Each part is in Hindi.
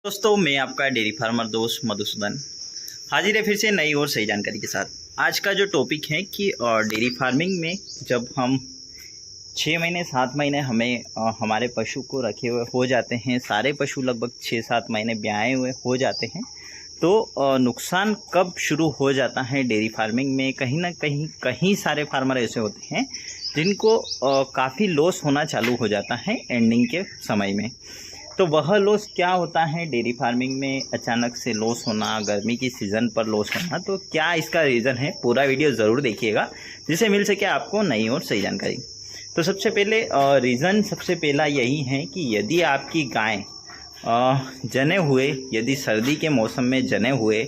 दोस्तों मैं आपका डेयरी फार्मर दोस्त मधुसूदन हाजिर है फिर से नई और सही जानकारी के साथ। आज का जो टॉपिक है कि डेयरी फार्मिंग में जब हम 6 महीने 7 महीने हमें हमारे पशु को रखे हुए हो जाते हैं, सारे पशु लगभग 6-7 महीने ब्याए हुए हो जाते हैं, तो नुकसान कब शुरू हो जाता है डेयरी फार्मिंग में। कहीं ना कहीं सारे फार्मर ऐसे होते हैं जिनको काफ़ी लॉस होना चालू हो जाता है एंडिंग के समय में। तो वह लॉस क्या होता है डेयरी फार्मिंग में, अचानक से लॉस होना, गर्मी की सीज़न पर लॉस होना, तो क्या इसका रीज़न है, पूरा वीडियो ज़रूर देखिएगा जिससे मिल सके आपको नई और सही जानकारी। तो सबसे पहले रीज़न सबसे पहला यही है कि यदि आपकी गाय जने हुए, यदि सर्दी के मौसम में जने हुए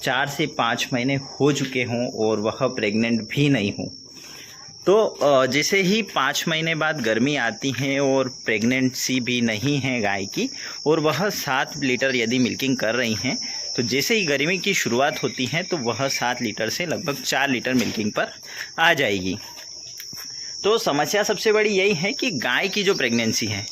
4 से 5 महीने हो चुके हों और वह प्रेग्नेंट भी नहीं हो, तो जैसे ही 5 महीने बाद गर्मी आती है और प्रेगनेंसी भी नहीं है गाय की, और वह 7 लीटर यदि मिल्किंग कर रही हैं, तो जैसे ही गर्मी की शुरुआत होती है तो वह 7 लीटर से लगभग 4 लीटर मिल्किंग पर आ जाएगी। तो समस्या सबसे बड़ी यही है कि गाय की जो प्रेगनेंसी है,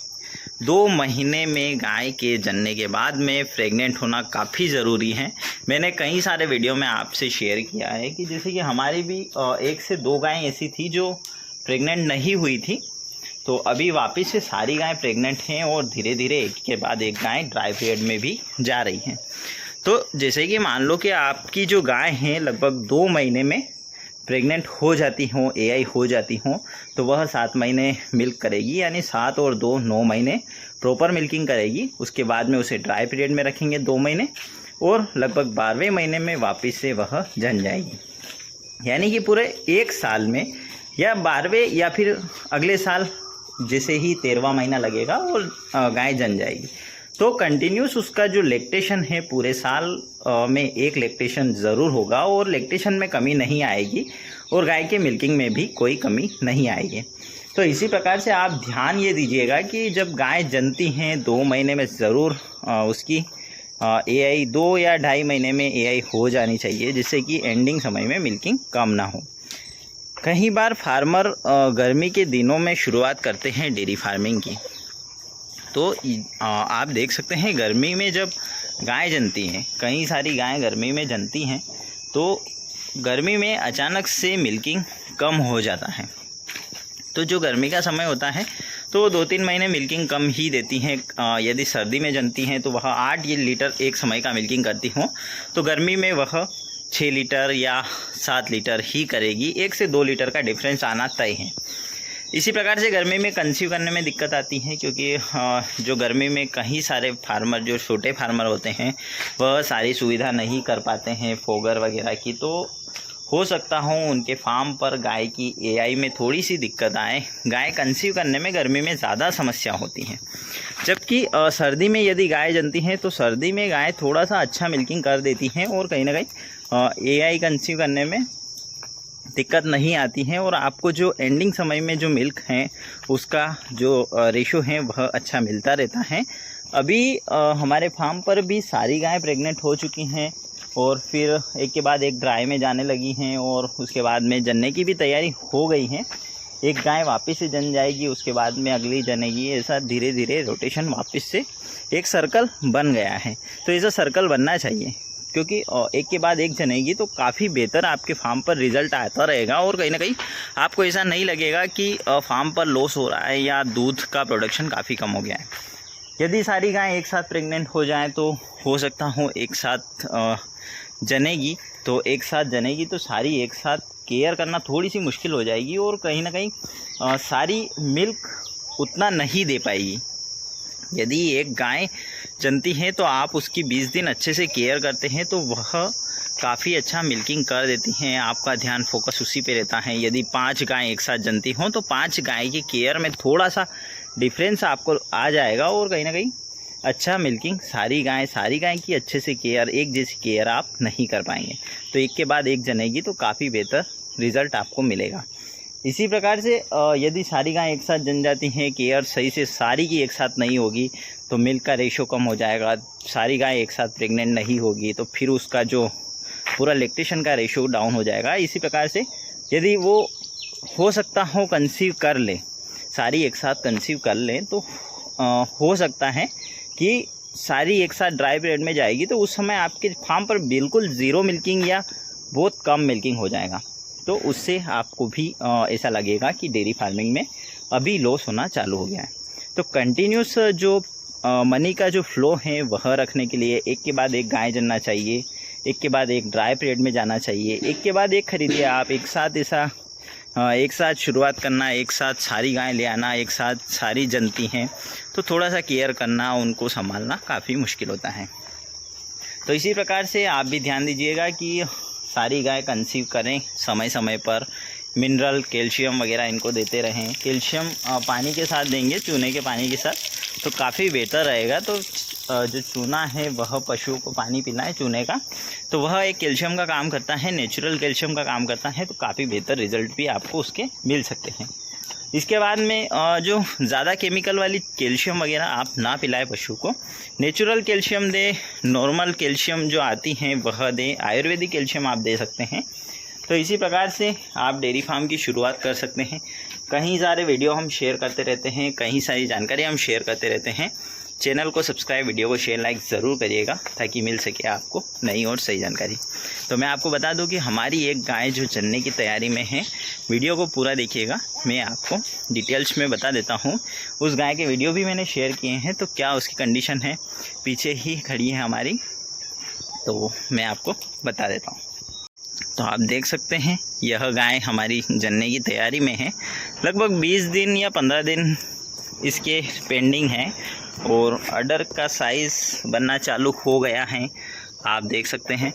2 महीने में गाय के जन्ने के बाद में प्रेग्नेंट होना काफ़ी ज़रूरी है। मैंने कई सारे वीडियो में आपसे शेयर किया है कि जैसे कि हमारी भी 1 से 2 गायें ऐसी थी जो प्रेग्नेंट नहीं हुई थी, तो अभी वापस से सारी गायें प्रेग्नेंट हैं और धीरे धीरे एक के बाद एक गाय ड्राई पीरियड में भी जा रही हैं। तो जैसे कि मान लो कि आपकी जो गाय हैं लगभग 2 महीने में प्रेग्नेंट हो जाती हों, एआई हो जाती हों, तो वह 7 महीने मिल्क करेगी, यानी 7 और 2 9 महीने प्रॉपर मिल्किंग करेगी। उसके बाद में उसे ड्राई पीरियड में रखेंगे 2 महीने और लगभग 12वें महीने में वापस से वह जन जाएगी। यानी कि पूरे 1 साल में या 12वें या फिर अगले साल जैसे ही 13वां महीना लगेगा और गाय जन जाएगी। तो कंटिन्यूस उसका जो लैक्टेशन है पूरे साल में एक लैक्टेशन ज़रूर होगा और लैक्टेशन में कमी नहीं आएगी और गाय के मिल्किंग में भी कोई कमी नहीं आएगी। तो इसी प्रकार से आप ध्यान ये दीजिएगा कि जब गाय जनती हैं 2 महीने में ज़रूर उसकी एआई 2 या 2.5 महीने में एआई हो जानी चाहिए, जिससे कि एंडिंग समय में मिल्किंग कम ना हो। कई बार फार्मर गर्मी के दिनों में शुरुआत करते हैं डेयरी फार्मिंग की, तो आप देख सकते हैं गर्मी में जब गाय जनती हैं, कई सारी गायें गर्मी में जनती हैं, तो गर्मी में अचानक से मिल्किंग कम हो जाता है। तो जो गर्मी का समय होता है तो 2-3 महीने मिल्किंग कम ही देती हैं। यदि सर्दी में जनती हैं तो वह 8 लीटर एक समय का मिल्किंग करती हों, तो गर्मी में वह 6 लीटर या 7 लीटर ही करेगी। 1 से 2 लीटर का डिफरेंस आना तय है। इसी प्रकार से गर्मी में कंसीव करने में दिक्कत आती है, क्योंकि जो गर्मी में कई सारे फार्मर, जो छोटे फार्मर होते हैं, वह सारी सुविधा नहीं कर पाते हैं फोगर वगैरह की, तो हो सकता हो उनके फार्म पर गाय की एआई में थोड़ी सी दिक्कत आए। गाय कंसीव करने में गर्मी में ज़्यादा समस्या होती है, जबकि सर्दी में यदि गाय जनती हैं तो सर्दी में गाय थोड़ा सा अच्छा मिल्किंग कर देती हैं और कहीं ना कहीं एआई कंसीव करने में दिक्कत नहीं आती है और आपको जो एंडिंग समय में जो मिल्क है उसका जो रेशो है वह अच्छा मिलता रहता है। अभी हमारे फार्म पर भी सारी गायें प्रेग्नेंट हो चुकी हैं और फिर एक के बाद एक ड्राई में जाने लगी हैं और उसके बाद में जनने की भी तैयारी हो गई है। एक गाय वापस से जन जाएगी, उसके बाद में अगली जनेगी, ऐसा धीरे धीरे रोटेशन वापस से एक सर्कल बन गया है। तो ऐसा सर्कल बनना चाहिए, क्योंकि एक के बाद एक जनेगी तो काफ़ी बेहतर आपके फार्म पर रिज़ल्ट आता रहेगा और कहीं ना कहीं आपको ऐसा नहीं लगेगा कि फार्म पर लॉस हो रहा है या दूध का प्रोडक्शन काफ़ी कम हो गया है। यदि सारी गायें एक साथ प्रेग्नेंट हो जाएं तो हो सकता हो एक साथ जनेगी, तो एक साथ जनेगी तो सारी एक साथ केयर करना थोड़ी सी मुश्किल हो जाएगी और कहीं ना कहीं सारी मिल्क उतना नहीं दे पाएगी। यदि एक गाय जनती है तो आप उसकी 20 दिन अच्छे से केयर करते हैं तो वह काफ़ी अच्छा मिल्किंग कर देती हैं। आपका ध्यान फोकस उसी पे रहता है। यदि 5 गाय एक साथ जनती हों तो 5 गाय की केयर में थोड़ा सा डिफरेंस आपको आ जाएगा और कहीं ना कहीं अच्छा मिल्किंग सारी गाय की अच्छे से केयर, एक जैसी केयर आप नहीं कर पाएंगे। तो एक के बाद एक जनेगी तो काफ़ी बेहतर रिज़ल्ट आपको मिलेगा। इसी प्रकार से यदि सारी गायें एक साथ जन जाती हैं, केयर सही से सारी की एक साथ नहीं होगी तो मिल्क का रेशो कम हो जाएगा। सारी गाय एक साथ प्रेग्नेंट नहीं होगी तो फिर उसका जो पूरा लैक्टेशन का रेशो डाउन हो जाएगा। इसी प्रकार से यदि वो हो सकता हो कंसीव कर ले, सारी एक साथ कंसीव कर लें, तो हो सकता है कि सारी एक साथ ड्राई पीरियड में जाएगी तो उस समय आपके फार्म पर बिल्कुल ज़ीरो मिल्किंग या बहुत कम मिल्किंग हो जाएगा। तो उससे आपको भी ऐसा लगेगा कि डेयरी फार्मिंग में अभी लॉस होना चालू हो गया है। तो कंटिन्यूस जो मनी का जो फ्लो है वह रखने के लिए एक के बाद एक गाय जनना चाहिए, एक के बाद एक ड्राई पीरियड में जाना चाहिए, एक के बाद एक खरीदिए आप, एक साथ ऐसा एक साथ शुरुआत करना, एक साथ सारी गाय ले आना, एक साथ सारी जनती हैं तो थोड़ा सा केयर करना, उनको संभालना काफ़ी मुश्किल होता है। तो इसी प्रकार से आप भी ध्यान दीजिएगा कि सारी गाय कंसीव करें, समय समय पर मिनरल, कैल्शियम वगैरह इनको देते रहें। कैल्शियम पानी के साथ देंगे, चूने के पानी के साथ, तो काफ़ी बेहतर रहेगा। तो जो चूना है वह पशुओं को पानी पीना है चूने का, तो वह एक कैल्शियम का काम करता है, नेचुरल कैल्शियम का काम करता है, तो काफ़ी बेहतर रिजल्ट भी आपको उसके मिल सकते हैं। इसके बाद में जो ज़्यादा केमिकल वाली कैल्शियम वगैरह आप ना पिलाएं पशु को, नेचुरल कैल्शियम दे, नॉर्मल कैल्शियम जो आती हैं वह दें, आयुर्वेदिक कैल्शियम आप दे सकते हैं। तो इसी प्रकार से आप डेयरी फार्म की शुरुआत कर सकते हैं। कहीं सारे वीडियो हम शेयर करते रहते हैं, कहीं सारी जानकारी हम शेयर करते रहते हैं। चैनल को सब्सक्राइब, वीडियो को शेयर, लाइक ज़रूर करिएगा ताकि मिल सके आपको नई और सही जानकारी। तो मैं आपको बता दूं कि हमारी एक गाय जो जनने की तैयारी में है, वीडियो को पूरा देखिएगा, मैं आपको डिटेल्स में बता देता हूं। उस गाय के वीडियो भी मैंने शेयर किए हैं, तो क्या उसकी कंडीशन है, पीछे ही खड़ी है हमारी, तो मैं आपको बता देता हूँ। तो आप देख सकते हैं यह गाय हमारी जनने की तैयारी में है। लगभग 20 दिन या 15 दिन इसके पेंडिंग है और अडर का साइज़ बनना चालू हो गया है, आप देख सकते हैं।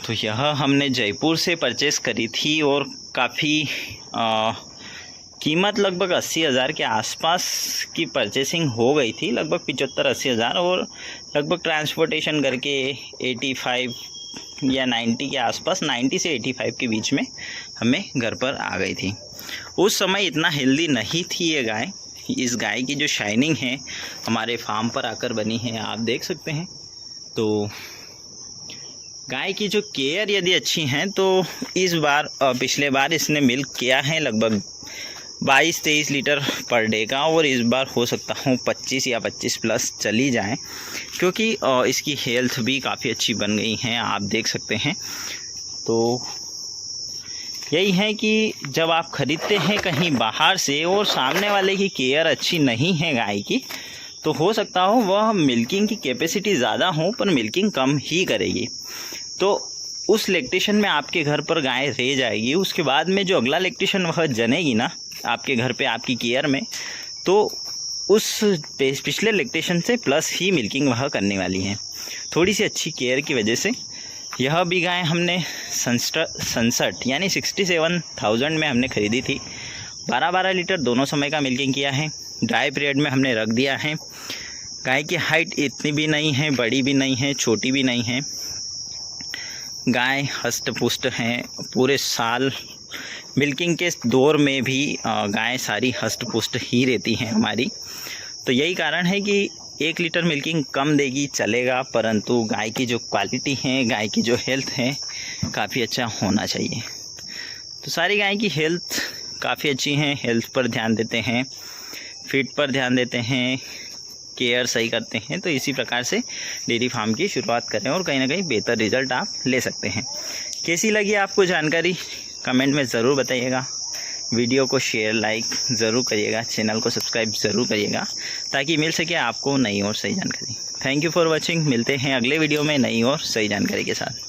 तो यह हमने जयपुर से परचेज़ करी थी और काफ़ी कीमत लगभग 80,000 के आसपास की परचेसिंग हो गई थी, लगभग 75-80 हज़ार, और लगभग ट्रांसपोर्टेशन करके 85 या 90 के आसपास, 90 से 85 के बीच में हमें घर पर आ गई थी। उस समय इतना हेल्दी नहीं थी ये गाय। इस गाय की जो शाइनिंग है हमारे फार्म पर आकर बनी है, आप देख सकते हैं। तो गाय की जो केयर यदि अच्छी हैं तो इस बार पिछले बार इसने मिल्क किया है लगभग 22-23 लीटर पर डे का, और इस बार हो सकता हूँ 25 या 25 प्लस चली जाए, क्योंकि इसकी हेल्थ भी काफ़ी अच्छी बन गई हैं, आप देख सकते हैं। तो यही है कि जब आप ख़रीदते हैं कहीं बाहर से और सामने वाले की केयर अच्छी नहीं है गाय की, तो हो सकता हो वह मिल्किंग की कैपेसिटी ज़्यादा हो पर मिल्किंग कम ही करेगी। तो उस लैक्टेशन में आपके घर पर गाय रह जाएगी, उसके बाद में जो अगला लैक्टेशन वह जनेगी ना आपके घर पे आपकी केयर में, तो उस पिछले लैक्टेशन से प्लस ही मिल्किंग वह करने वाली है। थोड़ी सी अच्छी केयर की वजह से यह भी गाय हमने 67 यानी 67,000 में हमने ख़रीदी थी। 12-12 लीटर दोनों समय का मिल्किंग किया है, ड्राई पीरियड में हमने रख दिया है। गाय की हाइट इतनी भी नहीं है, बड़ी भी नहीं है, छोटी भी नहीं है। गाय हष्ट पुष्ट हैं, पूरे साल मिल्किंग के दौर में भी गाय सारी हष्ट पुष्ट ही रहती हैं हमारी। तो यही कारण है कि 1 लीटर मिल्किंग कम देगी चलेगा, परंतु गाय की जो क्वालिटी है, गाय की जो हेल्थ है, काफ़ी अच्छा होना चाहिए। तो सारी गाय की हेल्थ काफ़ी अच्छी है, हेल्थ पर ध्यान देते हैं, फीड पर ध्यान देते हैं, केयर सही करते हैं। तो इसी प्रकार से डेयरी फार्म की शुरुआत करें और कहीं ना कहीं बेहतर रिजल्ट आप ले सकते हैं। कैसी लगी आपको जानकारी कमेंट में ज़रूर बताइएगा। वीडियो को शेयर, लाइक ज़रूर करिएगा, चैनल को सब्सक्राइब ज़रूर करिएगा ताकि मिल सके आपको नई और सही जानकारी। Thank you for watching. मिलते हैं अगले वीडियो में नई और सही जानकारी के साथ।